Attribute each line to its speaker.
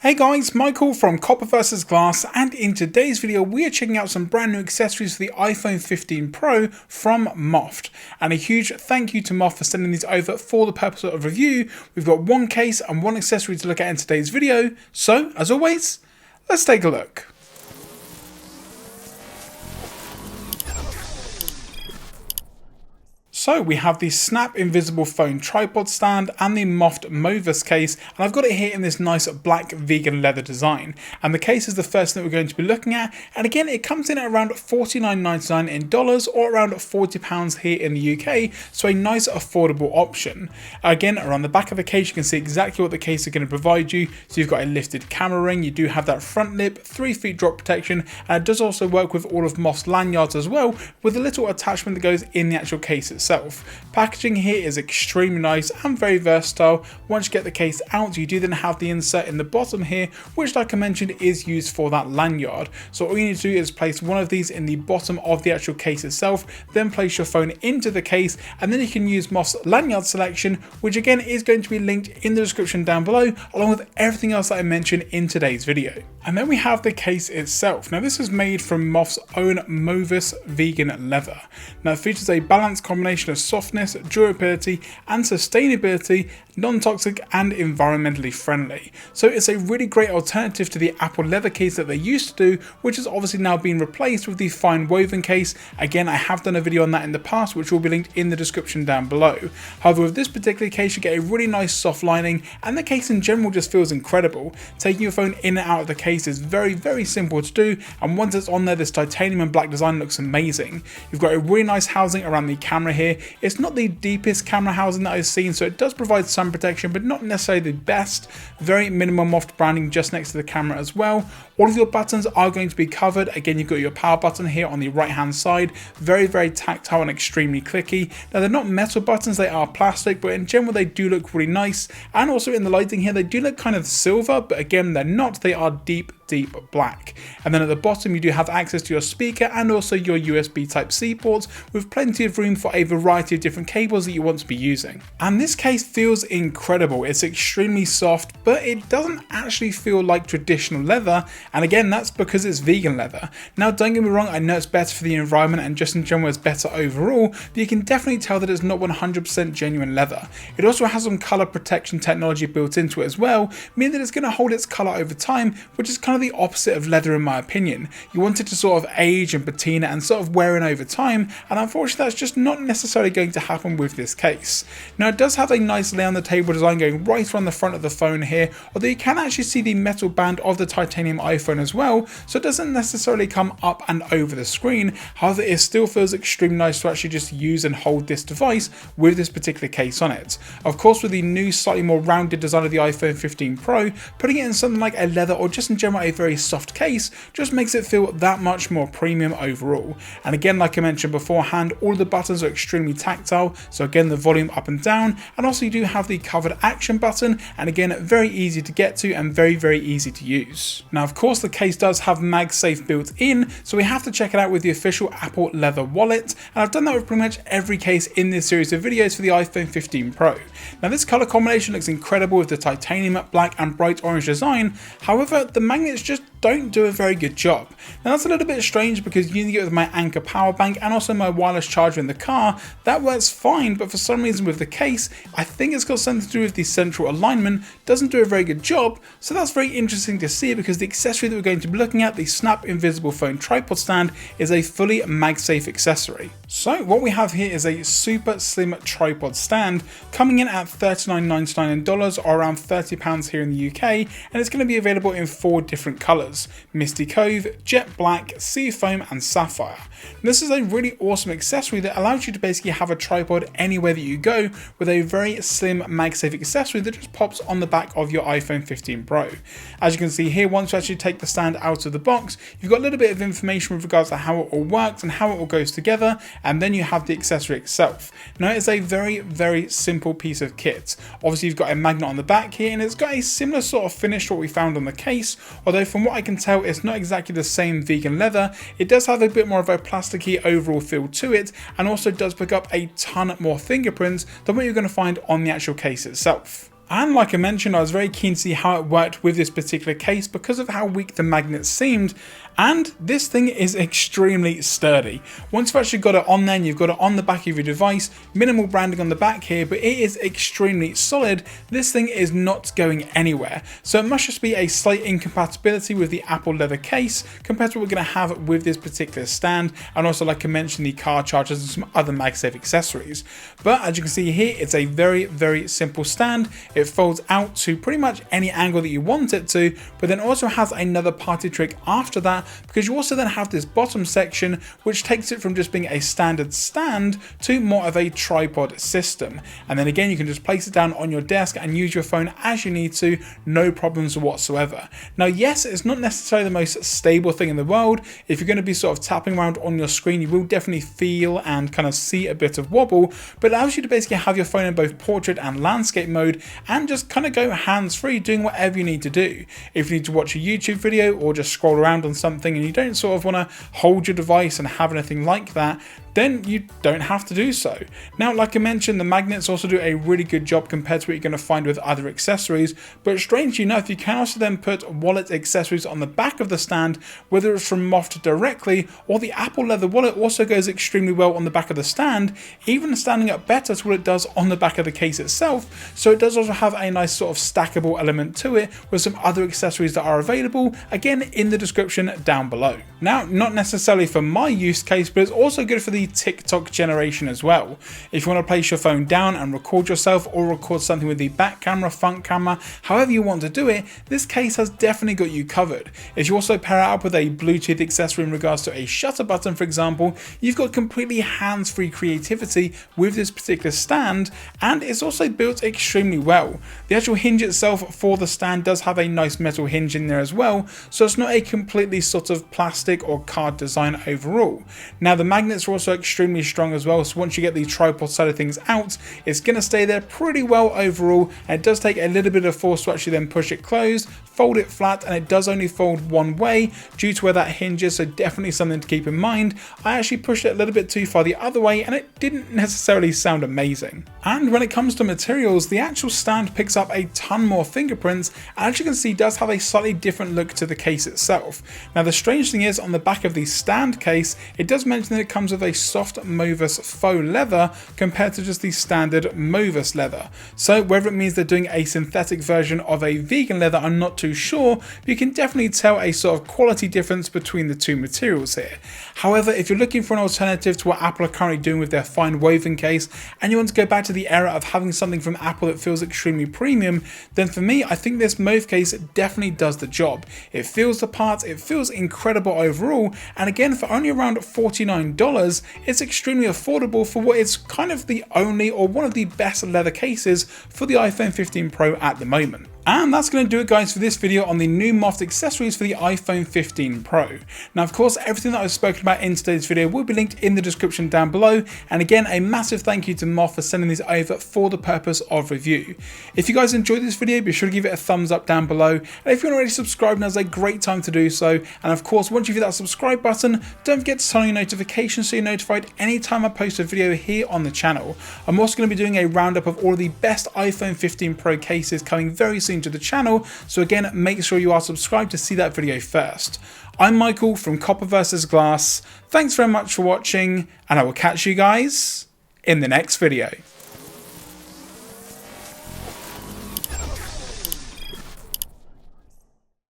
Speaker 1: Hey guys, Michael from Copper vs Glass, and in today's video we are checking out some brand new accessories for the iPhone 15 Pro from MOFT. And a huge thank you to MOFT for sending these over for the purpose of review. We've got one case and one accessory to look at in today's video, so as always, let's take a look. So we have the Snap Invisible Phone Tripod Stand and the MOFT Movus case, and I've got it here in this nice black vegan leather design. And the case is the first thing that we're going to be looking at, and again it comes in at around $49.99 in dollars or around £40 here in the UK, so a nice affordable option. Again, around the back of the case you can see exactly what the case is going to provide you. So you've got a lifted camera ring, you do have that front lip, 3 feet drop protection, and it does also work with all of MOFT's lanyards as well, with a little attachment that goes in the actual case itself. Packaging here is extremely nice and very versatile. Once you get the case out, you do then have the insert in the bottom here, which like I mentioned is used for that lanyard. So all you need to do is place one of these in the bottom of the actual case itself, then place your phone into the case, and then you can use MOFT's lanyard selection, which again is going to be linked in the description down below, along with everything else that I mentioned in today's video. And then we have the case itself. Now this is made from MOFT's own Movus vegan leather. Now it features a balanced combination of softness, durability and sustainability, non-toxic and environmentally friendly. So it's a really great alternative to the Apple leather case that they used to do, which has obviously now been replaced with the fine woven case. Again, I have done a video on that in the past, which will be linked in the description down below. However, with this particular case you get a really nice soft lining, and the case in general just feels incredible. Taking your phone in and out of the case is very simple to do, and once it's on there, this titanium and black design looks amazing. You've got a really nice housing around the camera here. It's not the deepest camera housing that I've seen, so it does provide some protection, but not necessarily the best. Very minimal MOFT branding just next to the camera as well. All of your buttons are going to be covered. Again, you've got your power button here on the right hand side. Very tactile and extremely clicky. Now they're not metal buttons, they are plastic, but in general they do look really nice. And also in the lighting here, they do look kind of silver, but again they're not, they are deep black. And then at the bottom you do have access to your speaker and also your USB Type-C ports, with plenty of room for a variety of different cables that you want to be using. And this case feels incredible. It's extremely soft, but it doesn't actually feel like traditional leather, and again that's because it's vegan leather. Now don't get me wrong, I know it's better for the environment and just in general it's better overall, but you can definitely tell that it's not 100% genuine leather. It also has some color protection technology built into it as well, meaning that it's going to hold its color over time, which is kind of the opposite of leather in my opinion. You want it to sort of age and patina and sort of wear in over time, and unfortunately that's just not necessarily going to happen with this case. Now it does have a nice lay on the table design going right around the front of the phone here, although you can actually see the metal band of the titanium iPhone as well, so it doesn't necessarily come up and over the screen. However, it still feels extremely nice to actually just use and hold this device with this particular case on it. Of course, with the new slightly more rounded design of the iPhone 15 Pro, putting it in something like a leather or just in general a very soft case just makes it feel that much more premium overall. And again, like I mentioned beforehand, all of the buttons are extremely tactile, so again the volume up and down, and also you do have the covered action button, and again very easy to get to and very easy to use. Now of course the case does have MagSafe built in, so we have to check it out with the official Apple leather wallet, and I've done that with pretty much every case in this series of videos for the iPhone 15 Pro. Now this color combination looks incredible with the titanium black and bright orange design. However, the magnets just don't do a very good job. Now that's a little bit strange because using it with my Anchor power bank and also my wireless charger in the car, that works fine, but for some reason with the case, I think it's got something to do with the central alignment, doesn't do a very good job. So that's very interesting to see, because the accessory that we're going to be looking at, the Snap Invisible Phone Tripod Stand, is a fully MagSafe accessory. So what we have here is a super slim tripod stand coming in at $39.99 in dollars or around £30 here in the UK, and it's going to be available in 4 different colours: Misty Cove, Jet Black, Seafoam and Sapphire. And this is a really awesome accessory that allows you to basically have a tripod anywhere that you go, with a very slim MagSafe accessory that just pops on the back of your iPhone 15 Pro. As you can see here, once you actually take the stand out of the box, you've got a little bit of information with regards to how it all works and how it all goes together, and then you have the accessory itself. Now it's a very simple piece of kit. Obviously you've got a magnet on the back here, and it's got a similar sort of finish to what we found on the case, although from what I can tell it's not exactly the same vegan leather. It does have a bit more of a plasticky overall feel to it, and also does pick up a ton more fingerprints than what you're going to find on the actual case itself. And like I mentioned, I was very keen to see how it worked with this particular case because of how weak the magnet seemed, and this thing is extremely sturdy. Once you've actually got it on there, and you've got it on the back of your device, minimal branding on the back here, but it is extremely solid. This thing is not going anywhere. So it must just be a slight incompatibility with the Apple leather case compared to what we're going to have with this particular stand, and also like I mentioned, the car chargers and some other MagSafe accessories. But as you can see here, it's a very, very simple stand. It folds out to pretty much any angle that you want it to, but then also has another party trick after that, because you also then have this bottom section which takes it from just being a standard stand to more of a tripod system. And then again, you can just place it down on your desk and use your phone as you need to, no problems whatsoever. Now yes, it's not necessarily the most stable thing in the world. If you're going to be sort of tapping around on your screen, you will definitely feel and kind of see a bit of wobble, but it allows you to basically have your phone in both portrait and landscape mode and just kind of go hands-free doing whatever you need to do. If you need to watch a YouTube video or just scroll around on something and you don't sort of want to hold your device and have anything like that, then you don't have to do so. Now, like I mentioned, the magnets also do a really good job compared to what you're going to find with other accessories, but strangely enough, you can also then put wallet accessories on the back of the stand, whether it's from MOFT directly or the Apple leather wallet also goes extremely well on the back of the stand, even standing up better to what it does on the back of the case itself. So it does also have a nice sort of stackable element to it with some other accessories that are available, again in the description down below. Now, not necessarily for my use case, but it's also good for the TikTok generation as well. If you want to place your phone down and record yourself or record something with the back camera, front camera, however you want to do it, this case has definitely got you covered. If you also pair it up with a Bluetooth accessory in regards to a shutter button, for example, you've got completely hands-free creativity with this particular stand, and it's also built extremely well. The actual hinge itself for the stand does have a nice metal hinge in there as well, so it's not a completely sort of plastic or card design overall. Now the magnets are also extremely strong as well, so once you get the tripod side of things out, it's going to stay there pretty well overall, and it does take a little bit of force to actually then push it closed, fold it flat, and it does only fold one way due to where that hinge is, so definitely something to keep in mind. I actually pushed it a little bit too far the other way and it didn't necessarily sound amazing. And when it comes to materials, the actual stand picks up a ton more fingerprints, and as you can see does have a slightly different look to the case itself. Now the strange thing is, on the back of the stand case, it does mention that it comes with a soft Movus faux leather compared to just the standard Movus leather. So whether it means they're doing a synthetic version of a vegan leather, I'm not too sure, but you can definitely tell a sort of quality difference between the two materials here. However, if you're looking for an alternative to what Apple are currently doing with their fine woven case, and you want to go back to the era of having something from Apple that feels extremely premium, then for me, I think this MOFT case definitely does the job. It feels the part, it feels incredible overall, and again, for only around $49, it's extremely affordable for what is kind of the only or one of the best leather cases for the iPhone 15 Pro at the moment. And that's going to do it, guys, for this video on the new MOFT accessories for the iPhone 15 Pro. Now, of course, everything that I've spoken about in today's video will be linked in the description down below. And again, a massive thank you to MOFT for sending these over for the purpose of review. If you guys enjoyed this video, be sure to give it a thumbs up down below. And if you're not already subscribed, now's a great time to do so. And of course, once you hit that subscribe button, don't forget to turn on your notifications so you're notified anytime I post a video here on the channel. I'm also going to be doing a roundup of all of the best iPhone 15 Pro cases coming very soon to the channel, so again, make sure you are subscribed to see that video first. I'm Michael from Copper vs Glass. Thanks very much for watching, and I will catch you guys in the next video.